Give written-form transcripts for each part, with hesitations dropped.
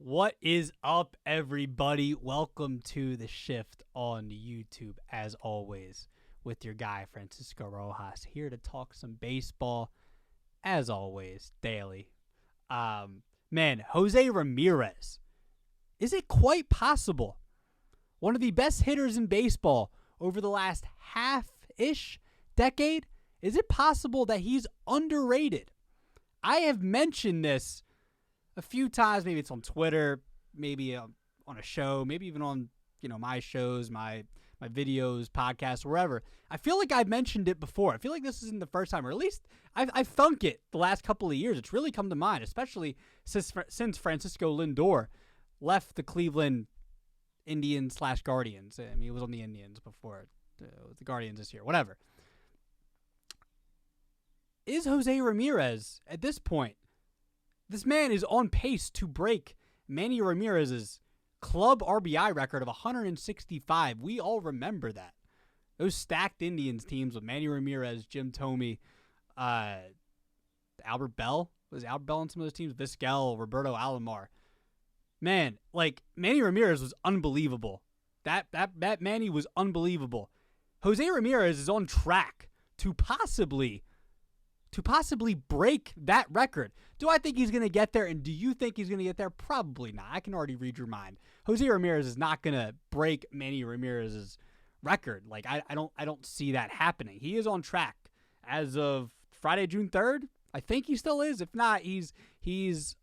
What is up, everybody? Welcome to The Shift on YouTube, as always, with your guy, Francisco Rojas, here to talk some baseball, as always, daily. Jose Ramirez. Is it quite possible? One of the best hitters in baseball over the last half-ish decade? Is it possible that he's underrated? I have mentioned this a few times. Maybe it's on Twitter, maybe on a show, maybe even on my shows, my videos, podcasts, wherever. I feel like I've mentioned it before. I feel like this isn't the first time, or at least I've thunk it the last couple of years. It's really come to mind, especially since Francisco Lindor left the Cleveland Indians / Guardians. I mean, he was on the Indians before the Guardians this year, whatever. Is Jose Ramirez at this point? This man is on pace to break Manny Ramirez's club RBI record of 165. We all remember that. Those stacked Indians teams with Manny Ramirez, Jim Thome, Albert Bell. Was Albert Bell on some of those teams? Vizquel, Roberto Alomar. Man, Manny Ramirez was unbelievable. That Manny was unbelievable. Jose Ramirez is on track to possibly break that record. Do I think he's going to get there? And do you think he's going to get there? Probably not. I can already read your mind. Jose Ramirez is not going to break Manny Ramirez's record. I don't see that happening. He is on track as of Friday, June 3rd. I think he still is. If not, he's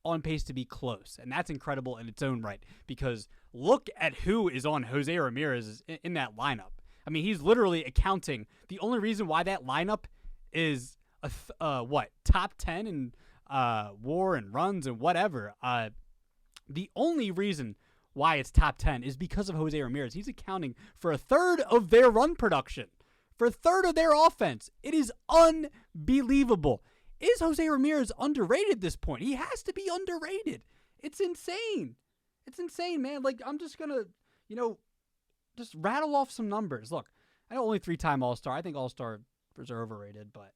on pace to be close. And that's incredible in its own right, because look at who is on Jose Ramirez in that lineup. I mean, he's literally accounting. The only reason why that lineup is top 10 in WAR and runs and whatever. The only reason why it's top 10 is because of Jose Ramirez. He's accounting for a third of their run production, for a third of their offense. It is unbelievable. Is Jose Ramirez underrated at this point? He has to be underrated. It's insane. It's insane, man. I'm just gonna, just rattle off some numbers. Look, I know only 3-time All-Star. I think All-Stars are overrated, but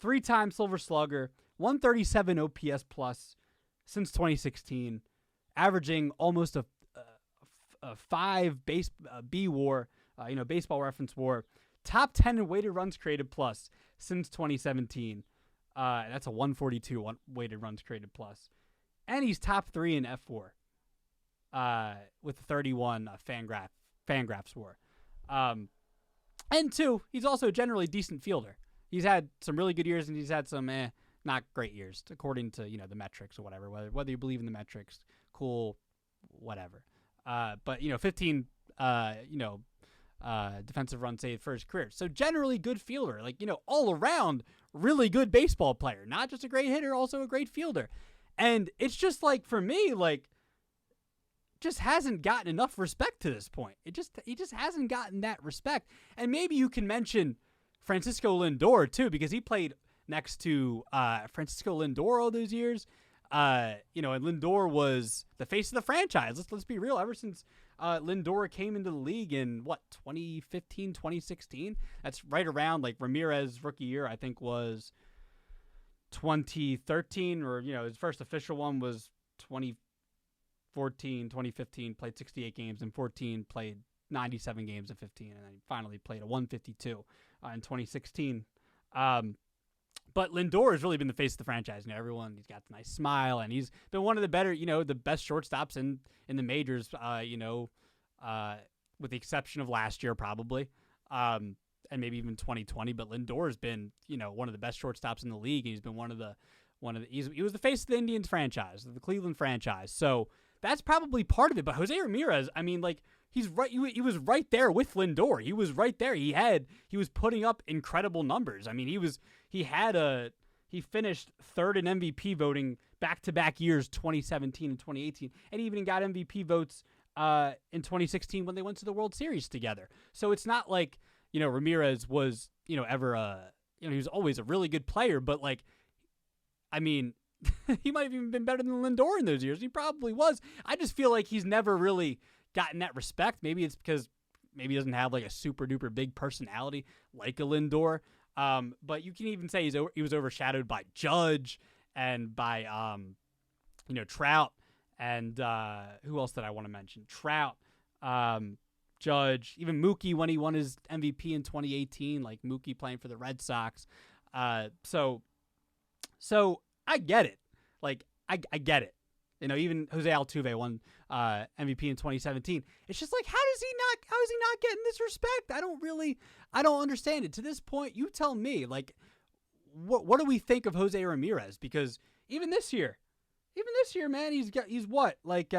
3-time Silver Slugger, 137 OPS plus since 2016, averaging almost a 5 B WAR, baseball reference WAR, top 10 in weighted runs created plus since 2017. That's a 142 weighted runs created plus, and he's top 3 in F4 with 31 Fangraphs WAR. And 2, he's also a generally decent fielder. He's had some really good years, and he's had some not great years, according to the metrics or whatever. Whether you believe in the metrics, cool, whatever. But 15 defensive run saved for his career. So generally good fielder, all around really good baseball player. Not just a great hitter, also a great fielder. And it's just for me, just hasn't gotten enough respect to this point. He just hasn't gotten that respect. And maybe you can mention Francisco Lindor too, because he played next to Francisco Lindor all those years. And Lindor was the face of the franchise. Let's be real. Ever since Lindor came into the league in 2015, 2016. That's right around Ramirez's rookie year. I think was 2013, or his first official one was 2014, 2015. Played 68 games in 14. Played 97 games in 15, and then he finally played a 152 in 2016. But Lindor has really been the face of the franchise. He's got a nice smile, and he's been one of the better, the best shortstops in the majors, with the exception of last year probably, and maybe even 2020. But Lindor has been, one of the best shortstops in the league, and he's been he was the face of the Indians franchise, the Cleveland franchise. So that's probably part of it. But Jose Ramirez, he's right. He was right there with Lindor. He was right there. He was putting up incredible numbers. He finished third in MVP voting back-to-back years, 2017 and 2018, and he even got MVP votes in 2016 when they went to the World Series together. So it's not Ramirez was ever he was always a really good player, but he might have even been better than Lindor in those years. He probably was. I just feel like he's never really gotten that respect. Maybe it's because he doesn't have a super duper big personality like a Lindor. But you can even say he was overshadowed by Judge and by Trout And who else did I want to mention? Trout, Judge, even Mookie when he won his MVP in 2018, like Mookie playing for the Red Sox. So I get it. Like I get it. Even Jose Altuve won MVP in 2017. It's just like, how is he not getting this respect? I don't understand it. To this point, you tell me, like, what do we think of Jose Ramirez? Because even this year, man, he's what? Like,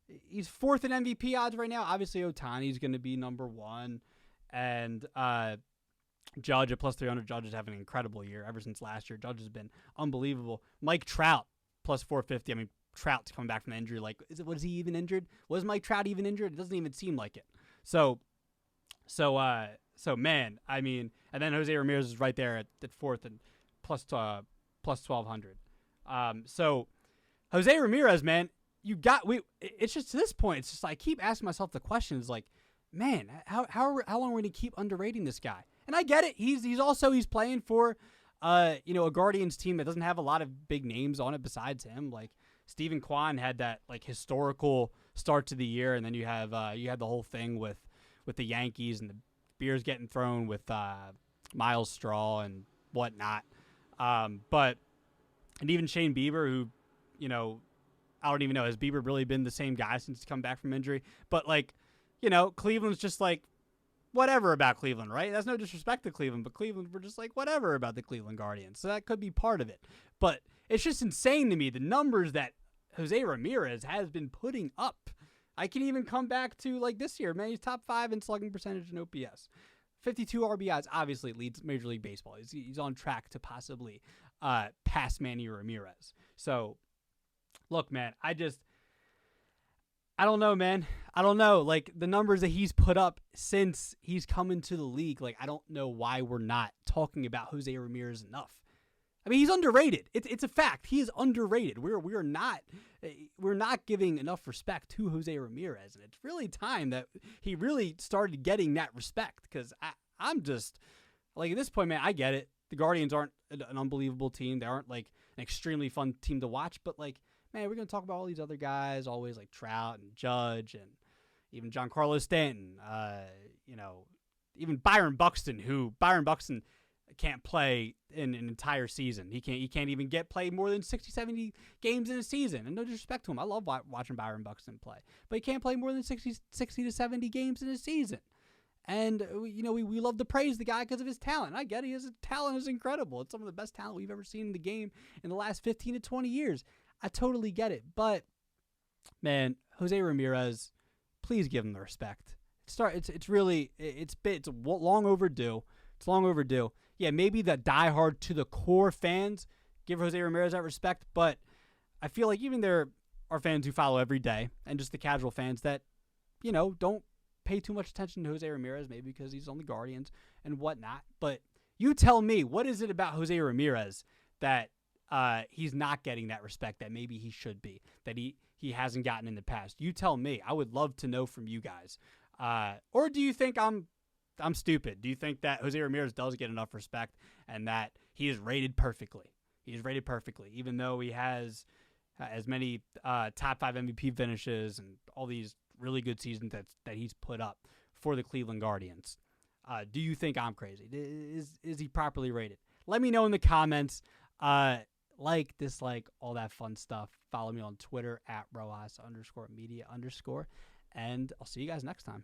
he's fourth in MVP odds right now. Obviously, Ohtani's going to be number one. And Judge at plus 300. Judge is having an incredible year ever since last year. Judge has been unbelievable. Mike Trout plus 450. I mean, Trout's coming back from an injury. Like, was he even injured? Was Mike Trout even injured? It doesn't even seem like it. So man, I mean, and then Jose Ramirez is right there at fourth and plus 1,200. So Jose Ramirez, man, it's just to this point, it's just I keep asking myself the questions like, man, how long are we going to keep underrating this guy? And I get it. He's playing for a Guardians team that doesn't have a lot of big names on it besides him. Like Stephen Kwan had that like historical start to the year, and then you had the whole thing with the Yankees and the beers getting thrown with Miles Straw and whatnot. But even Shane Bieber, who, I don't even know, has Bieber really been the same guy since he's come back from injury? But like, Cleveland's just like whatever about Cleveland, right? That's no disrespect to Cleveland, but Cleveland, we're just like whatever about the Cleveland Guardians. So that could be part of it. But it's just insane to me, the numbers that Jose Ramirez has been putting up. I can even come back to like this year, man. He's top 5 in slugging percentage and OPS. 52 RBIs, obviously leads Major League Baseball. He's on track to possibly pass Manny Ramirez. So, look, man, I don't know, man. I don't know. Like, the numbers that he's put up since he's come into the league, like, I don't know why we're not talking about Jose Ramirez enough. I mean, he's underrated. It's a fact. He is underrated. We're not giving enough respect to Jose Ramirez, and it's really time that he really started getting that respect. Because I'm just like, at this point, man, I get it. The Guardians aren't an unbelievable team. They aren't like an extremely fun team to watch. But like, man, we're gonna talk about all these other guys, always like Trout and Judge and even Giancarlo Stanton. Even Byron Buxton can't play in an entire season. He can't even play more than 60, 70 games in a season. And no disrespect to him. I love watching Byron Buxton play. But he can't play more than 60 to 70 games in a season. And, we love to praise the guy because of his talent. I get it. His talent is incredible. It's some of the best talent we've ever seen in the game in the last 15 to 20 years. I totally get it. But, man, Jose Ramirez, please give him the respect. It's long overdue. It's long overdue. Yeah, maybe the diehard to the core fans give Jose Ramirez that respect, but I feel like even there are fans who follow every day and just the casual fans that, don't pay too much attention to Jose Ramirez, maybe because he's on the Guardians and whatnot. But you tell me, what is it about Jose Ramirez that he's not getting that respect that maybe he should be, that he hasn't gotten in the past? You tell me. I would love to know from you guys. Or do you think I'm stupid? Do you think that Jose Ramirez does get enough respect and that he is rated perfectly? He is rated perfectly, even though he has as many top 5 MVP finishes and all these really good seasons that he's put up for the Cleveland Guardians. Do you think I'm crazy? Is he properly rated? Let me know in the comments. Like, dislike, all that fun stuff. Follow me on Twitter at @Rojas_media_. And I'll see you guys next time.